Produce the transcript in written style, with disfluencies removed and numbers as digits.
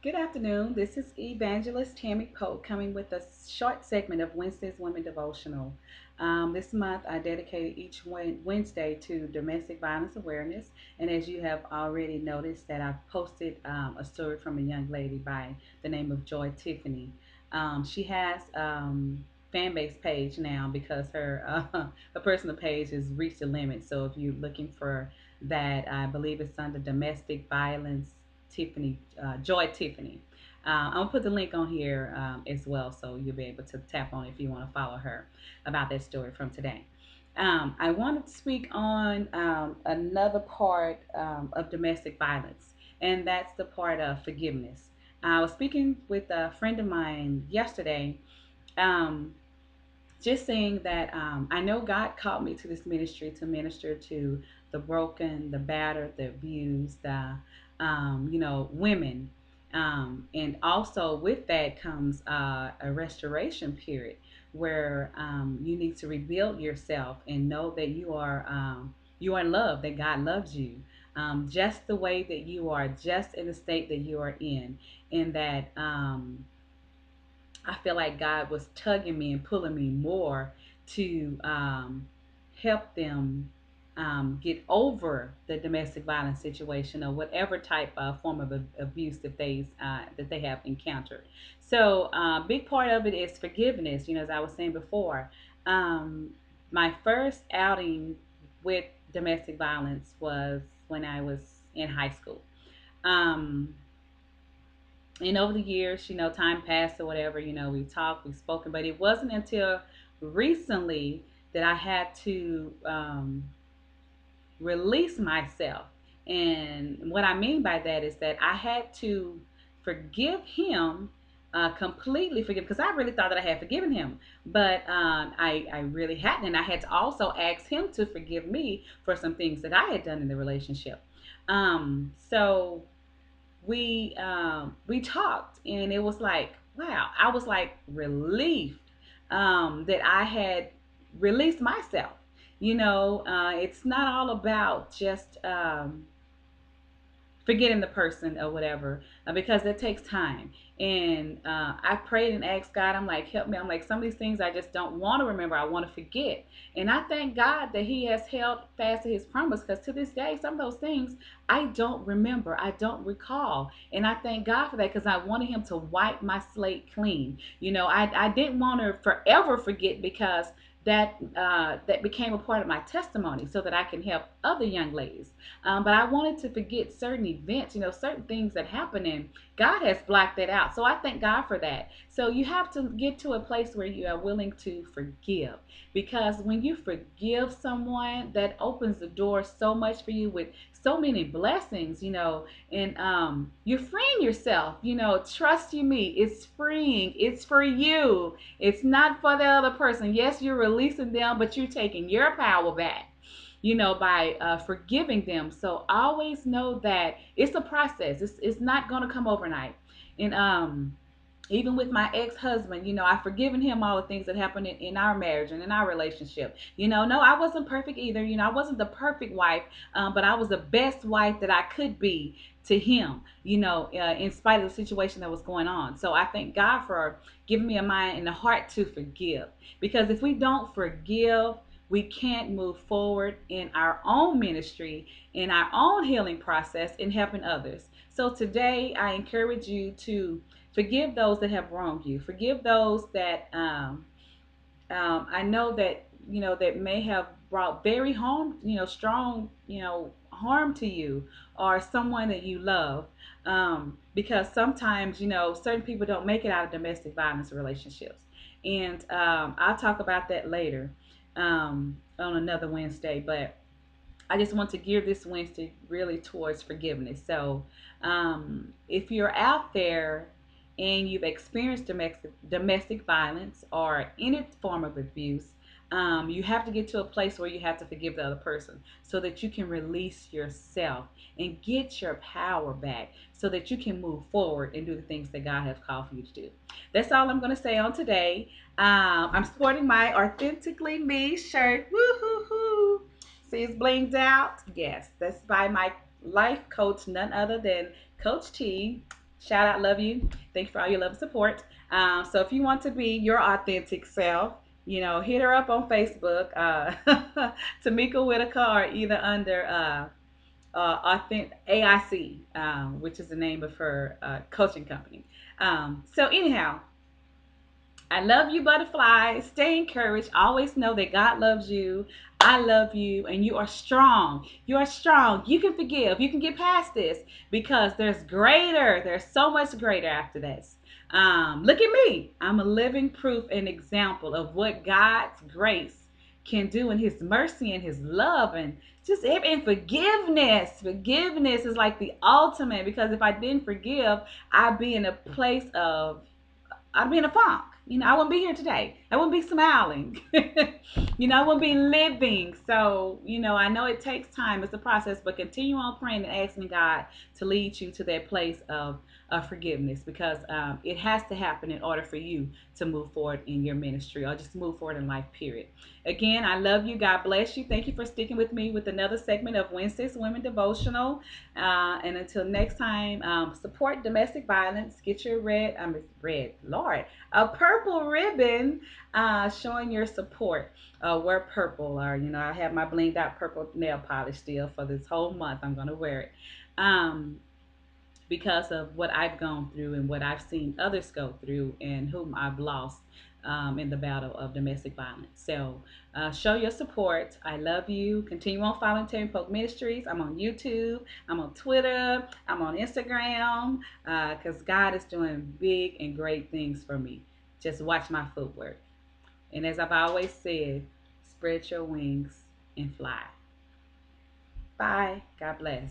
Good afternoon. This is Evangelist Tammie Polk coming with a short segment of Wednesday's Women Devotional. This month, I dedicated each Wednesday to domestic violence awareness, and as you have already noticed, that I've posted a story from a young lady by the name of Joy Tiffany. She has fan base page now because her personal page has reached a limit. So if you're looking for that, I believe it's under domestic violence Tiffany, Joy Tiffany. I'm gonna put the link on here as well, so you'll be able to tap on it if you want to follow her about that story from today. I wanted to speak on another part of domestic violence, and that's the part of forgiveness. I was speaking with a friend of mine yesterday, um, just saying that I know God called me to this ministry to minister to the broken, the battered, the abused, women. And also with that comes a restoration period where you need to rebuild yourself and know that you are loved, that God loves you. Just the way that you are, just in the state that you are in, and that I feel like God was tugging me and pulling me more to help them get over the domestic violence situation or whatever type of form of abuse that they have encountered. So, big part of it is forgiveness. As I was saying before, um, my first outing with domestic violence was when I was in high school. Um, and over the years, time passed or whatever, we've talked, we've spoken, but it wasn't until recently that I had to release myself. And what I mean by that is that I had to forgive him, completely forgive, because I really thought that I had forgiven him, but I really hadn't. And I had to also ask him to forgive me for some things that I had done in the relationship. So we talked, and it was like, wow, I was like relieved that I had released myself. It's not all about just forgetting the person or whatever, because it takes time. And I prayed and asked God, I'm like, help me. I'm like, some of these things I just don't want to remember. I want to forget. And I thank God that He has held fast to His promise, because to this day, some of those things I don't remember. I don't recall. And I thank God for that, because I wanted Him to wipe my slate clean. I didn't want to forever forget, because that became a part of my testimony so that I can help other young ladies. But I wanted to forget certain events, certain things that happen, and God has blocked that out. So I thank God for that. So you have to get to a place where you are willing to forgive, because when you forgive someone, that opens the door so much for you with so many blessings, and you're freeing yourself. Trust you me, it's freeing. It's for you. It's not for the other person. Yes, you're releasing them, but you're taking your power back, by forgiving them. So always know that it's a process. It's not going to come overnight. And even with my ex-husband, I've forgiven him all the things that happened in our marriage and in our relationship. No, I wasn't perfect either. I wasn't the perfect wife, but I was the best wife that I could be to him, in spite of the situation that was going on. So I thank God for giving me a mind and a heart to forgive, because if we don't forgive, we can't move forward in our own ministry, in our own healing process, in helping others. So today, I encourage you to forgive those that have wronged you. Forgive those that I know that that may have brought very harm, strong, harm to you or someone that you love. Because sometimes certain people don't make it out of domestic violence relationships, and I'll talk about that later on another Wednesday. But I just want to gear this Wednesday really towards forgiveness. So, if you're out there and you've experienced domestic violence or any form of abuse, you have to get to a place where you have to forgive the other person so that you can release yourself and get your power back so that you can move forward and do the things that God has called for you to do. That's all I'm going to say on today. I'm sporting my Authentically Me shirt. Woo-hoo-hoo. See, it's blinged out. Yes, that's by my life coach, none other than Coach T. Shout out, love you. Thank you for all your love and support. So if you want to be your authentic self, hit her up on Facebook, Tamika Whitaker, or either under Authentic AIC, which is the name of her coaching company. So anyhow, I love you, butterflies. Stay encouraged. Always know that God loves you. I love you, and you are strong. You are strong. You can forgive. You can get past this because there's greater. There's so much greater after this. Look at me. I'm a living proof and example of what God's grace can do, and His mercy and His love, and just and forgiveness. Forgiveness is like the ultimate, because if I didn't forgive, I'd be in a place of I'd be in a funk. I wouldn't be here today. I wouldn't be smiling. I wouldn't be living. So, I know it takes time. It's a process, but continue on praying and asking God to lead you to that place of forgiveness, because it has to happen in order for you to move forward in your ministry or just move forward in life, period. Again, I love you. God bless you. Thank you for sticking with me with another segment of Wednesday's Women Devotional. And until next time, support domestic violence. Get your Lord, a purple ribbon showing your support. Wear purple, or I have my blinged out purple nail polish still for this whole month. I'm gonna wear it. Because of what I've gone through and what I've seen others go through and whom I've lost in the battle of domestic violence. So show your support. I love you. Continue on following Tammie Polk Ministries. I'm on YouTube. I'm on Twitter. I'm on Instagram, because God is doing big and great things for me. Just watch my footwork. And as I've always said, spread your wings and fly. Bye. God bless.